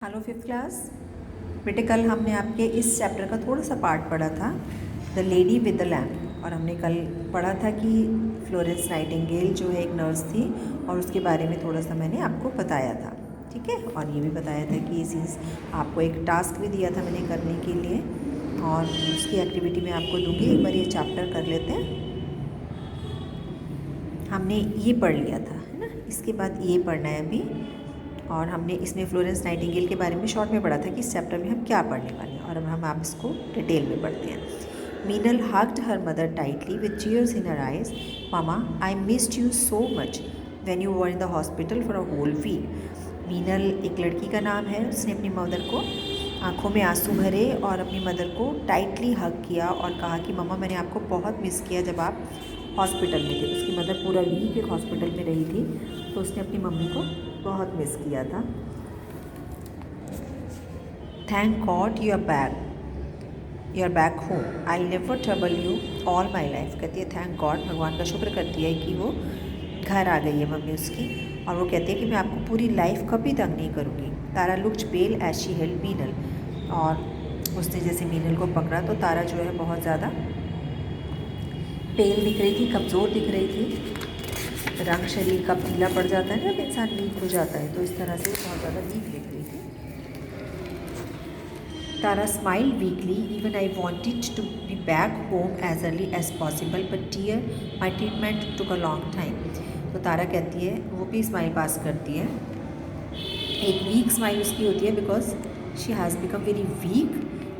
Hello fifth class बेटे, कल हमने आपके इस चैप्टर का थोड़ा सा पार्ट पढ़ा था, the lady with the lamp. और हमने कल पढ़ा था कि फ्लोरेंस नाइटिंगेल जो है एक नर्स थी और उसके बारे में थोड़ा सा मैंने आपको बताया था। ठीक है, और ये भी बताया था कि चीज़ आपको एक टास्क भी दिया था मैंने करने के लिए, और उसकी एक्टिविटी मैं आपको दूँगी। एक बार ये चैप्टर कर लेते हैं। हमने ये पढ़ लिया था, है ना। इसके बाद ये पढ़ना है अभी, और हमने इसमें फ्लोरेंस नाइटिंगेल के बारे में शॉर्ट में पढ़ा था कि इस चैप्टर में हम क्या पढ़ने वाले हैं, और अब हम आप इसको डिटेल में पढ़ते हैं। Meenal hugged her mother tightly with tears in her eyes. Mama, I missed you so much when you were in the hospital for a whole week. Meenal एक लड़की का नाम है। उसने अपनी मदर को आंखों में आंसू भरे और अपनी मदर को टाइटली हग किया और कहा कि मम्मा, मैंने आपको बहुत मिस किया जब आप हॉस्पिटल में थे। उसकी मदर पूरा वीक एक हॉस्पिटल में रही थी, तो उसने अपनी मम्मी को बहुत मिस किया था। Thank god you are back home. I never trouble you all my life. कहती है थैंक गॉड, भगवान का शुक्र करती है कि वो घर आ गई है मम्मी उसकी। और वो कहती है कि मैं आपको पूरी लाइफ कभी तंग नहीं करूँगी। Tara looked pale as she held Meenal. और उसने जैसे मीनल को पकड़ा तो तारा जो है बहुत ज़्यादा पेल दिख रही थी, कमज़ोर दिख रही थी। रंग शरीर का पीला पड़ जाता है ना जब इंसान वीक हो जाता है, तो इस तरह से बहुत ज़्यादा वीक दिख रही थी। Tara smiled weakly. Even I wanted to be back home as early as possible but dear my treatment took a long time. तो तारा कहती है, वो भी स्माइल पास करती है। एक वीक स्माइल उसकी होती है because she has become very weak,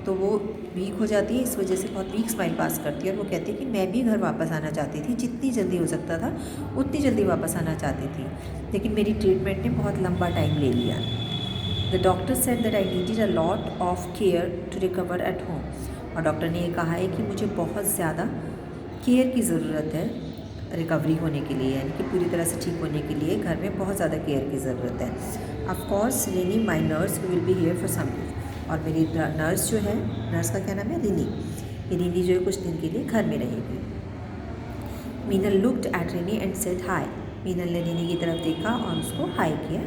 तो वो वीक हो जाती है, इस वजह से बहुत वीक स्माइल पास करती है। और वो कहती है कि मैं भी घर वापस आना चाहती थी, जितनी जल्दी हो सकता था उतनी जल्दी वापस आना चाहती थी, लेकिन मेरी ट्रीटमेंट ने बहुत लंबा टाइम ले लिया। The doctor said that I needed a lot of care to recover at home. और डॉक्टर ने ये कहा है कि मुझे बहुत ज़्यादा केयर की ज़रूरत है रिकवरी होने के लिए, यानी कि पूरी तरह से ठीक होने के लिए घर में बहुत ज़्यादा केयर की ज़रूरत है। Of course Rini my nurse will be here for some days. और मेरी नर्स जो है, नर्स का क्या नाम है, रिनी। ये रिनी जो है कुछ दिन के लिए घर में रहेगी। Meenal looked at Rini and said hi. Meenal ने रिनी की तरफ देखा और उसको हाय किया।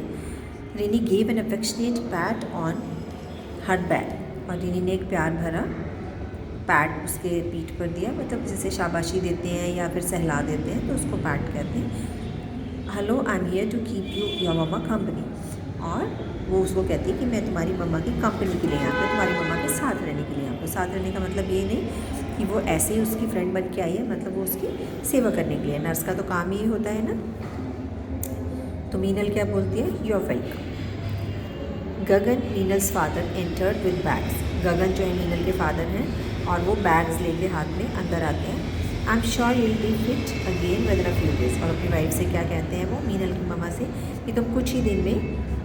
Rini gave an affectionate pat on her back. और रिनी ने एक प्यार भरा पैट उसके पीठ पर दिया, मतलब जैसे शाबाशी देते हैं या फिर सहला देते हैं, तो उसको पैट कहते हैं। Hello, I am here to keep you your mamma company. और वो उसको कहती है कि मैं तुम्हारी मम्मा की कंपनी के लिए यहाँ पे, तुम्हारी मम्मा के साथ रहने के लिए यहाँ पे। साथ रहने का मतलब ये नहीं कि वो ऐसे ही उसकी फ्रेंड बन के आई है, मतलब वो उसकी सेवा करने के लिए। नर्स का तो काम ही होता है ना। तो मीनल क्या बोलती है, you are welcome. Gagan, Meenal's father, entered with bags. Gagan जो है मीनल के फादर हैं, और वो बैग्स लेके हाथ में अंदर आते हैं। I am sure you will be fit again with in a few days. और अपनी वाइफ से क्या कहते हैं वो, मीनल की मम्मा से, कि तुम कुछ ही दिन में,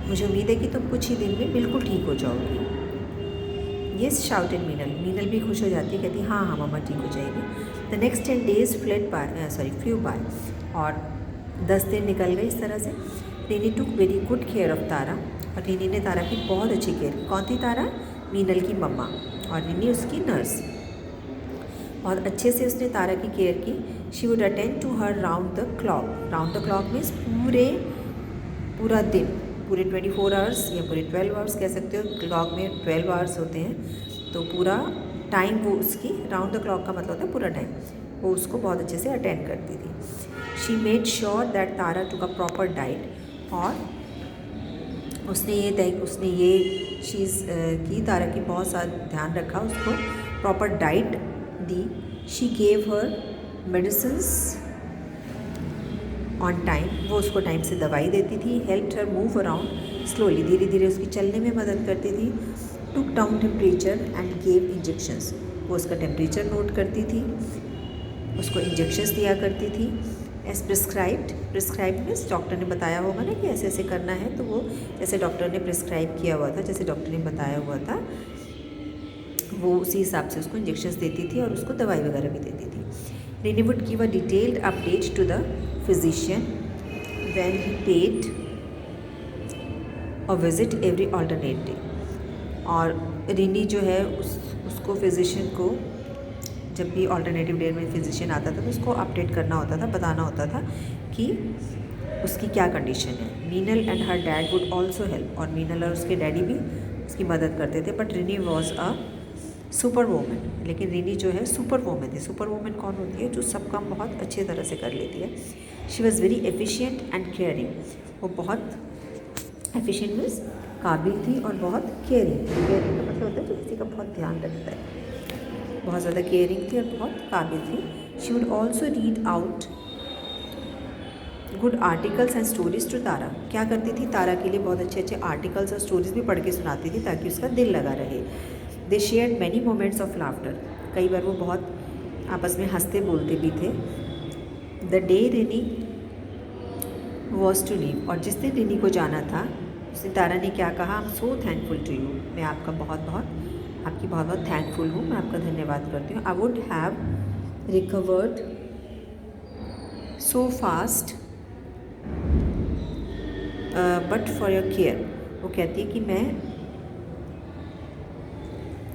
मुझे उम्मीद है कि तुम कुछ ही दिन में बिल्कुल ठीक हो जाओगी। Yes shouted Meenal. मीनल भी खुश हो जाती है, कहती है हाँ हाँ मम्मा ठीक हो जाएगी। The next 10 days flew by. और 10 दिन निकल गए इस तरह से। Rini took very good care of Tara. और रिनी ने तारा की बहुत अच्छी केयर की। कौन थी तारा? मीनल की मम्मा, और रिनी उसकी नर्स। बहुत अच्छे से उसने तारा की केयर की। She would attend to her round the clock. Round the clock means पूरा दिन, पूरे 24 आवर्स या पूरे 12 आवर्स कह सकते हो। क्लॉक में 12 आवर्स होते हैं, तो पूरा टाइम वो उसकी, राउंड द क्लॉक का मतलब होता है पूरा टाइम, वो उसको बहुत अच्छे से अटेंड करती थी। She made sure that Tara took a proper diet. और उसने ये चीज़ की, तारा की बहुत सारा ध्यान रखा, उसको proper diet the. She gave her medicines on time. वो उसको टाइम से दवाई देती थी। Help her move around slowly. धीरे धीरे उसकी चलने में मदद करती थी। टुक down temperature and gave injections. वो उसका टेम्परेचर नोट करती थी, उसको इंजेक्शंस दिया करती थी। एज प्रिस्क्राइब्ड मीन्स डॉक्टर ने बताया होगा ना कि ऐसे ऐसे करना है, तो वो जैसे डॉक्टर ने प्रिस्क्राइब किया हुआ था, जैसे डॉक्टर ने बताया हुआ था, वो उसी हिसाब से उसको इंजेक्शंस देती थी और उसको दवाई वगैरह भी देती थी। Rini would give a detailed update to the physician when he paid a visit every alternate day. और रिनी जो है उसको फिजिशियन को जब भी ऑल्टरनेटिव डे में फिजिशियन आता था तो उसको अपडेट करना होता था, बताना होता था कि उसकी क्या कंडीशन है। Meenal and her dad would also help, और मीनल और उसके डैडी भी उसकी मदद करते थे। But Rini was a super woman, लेकिन रिनी जो है सुपर वूमन थी। सुपर वूमन कौन होती है? जो सब काम बहुत अच्छे तरह से कर लेती है। She was very efficient and caring, वो बहुत एफिशिएंट मीन्स काबिल थी और बहुत केयरिंग थी। केयरिंग का मतलब होता है जो किसी का बहुत ध्यान रखता है। बहुत ज़्यादा केयरिंग थी और बहुत काबिल थी। She would also read out good articles and stories to Tara. क्या करती थी? तारा के लिए बहुत अच्छे अच्छे आर्टिकल्स और स्टोरीज भी पढ़ के सुनाती थी ताकि उसका दिल लगा रहे। दे shared many moments of laughter, कई बार वो बहुत आपस में हंसते बोलते भी थे। The day Rini was to leave, और जिस दिन रिनी को जाना था उस दिन तारा ने क्या कहा? I am so thankful to you, मैं आपकी बहुत बहुत थैंकफुल हूँ, मैं आपका धन्यवाद करती हूँ। I would have recovered so fast but for your care. वो कहती है कि मैं,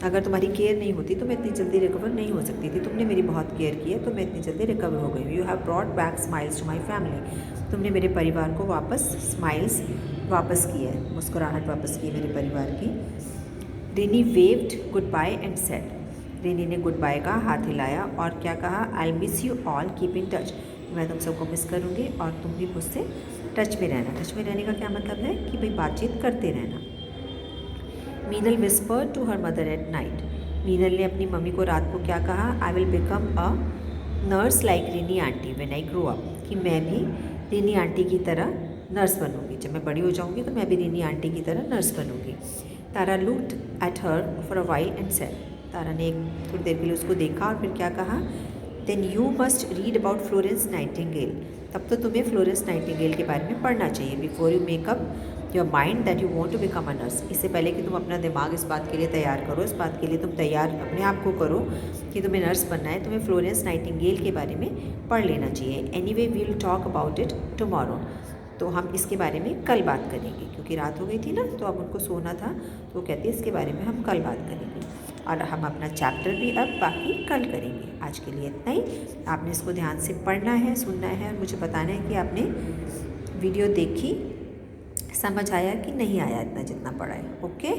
अगर तुम्हारी केयर नहीं होती तो मैं इतनी जल्दी रिकवर नहीं हो सकती थी। तुमने मेरी बहुत केयर की है तो मैं इतनी जल्दी रिकवर हो गई हूँ। You have brought back smiles to my family, तुमने मेरे परिवार को वापस स्माइल्स वापस की है, मुस्कुराहट वापस की है मेरे परिवार की। Rini waved goodbye and said, Rini ने गुड बाय का हाथ हिलाया और क्या कहा? I miss you all, keep in touch, मैं तुम सबको मिस करूँगी और तुम भी मुझसे टच में रहना। टच में रहने का क्या मतलब है? कि भाई बातचीत करते रहना। Meenal whisper to her mother at night, Meenal ने अपनी मम्मी को रात को क्या कहा? I will become a nurse like Rini auntie when I grow up, कि मैं भी रिनी आंटी की तरह नर्स बनूंगी, जब मैं बड़ी हो जाऊंगी तो मैं भी रिनी आंटी की तरह नर्स बनूंगी। Tara looked at her for a while and said, Tara ने थोड़ी देर के लिए उसको देखा और फिर क्या कहा? Then you must read about Florence Nightingale, तब तो तुम्हें फ्लोरेंस नाइटिंगेल के बारे में पढ़ना चाहिए। Before you make up your mind that you want to become a nurse, इससे पहले कि तुम अपना दिमाग इस बात के लिए तैयार करो, इस बात के लिए तुम तैयार अपने आप को करो कि तुम्हें नर्स बनना है, तुम्हें फ्लोरेंस नाइटिंगेल के बारे में पढ़ लेना चाहिए। Anyway we will talk about it tomorrow, तो हम इसके बारे में कल बात करेंगे, क्योंकि रात हो गई थी ना तो अब उनको सोना था, तो वो कहती है इसके बारे में हम कल बात करेंगे और हम अपना चैप्टर भी अब बाकी कल करेंगे। आज के लिए इतना ही। आपने इसको ध्यान से पढ़ना है, सुनना है और मुझे बताना है कि आपने वीडियो देखी, समझ आया कि नहीं आया इतना जितना पढ़ा है। ओके।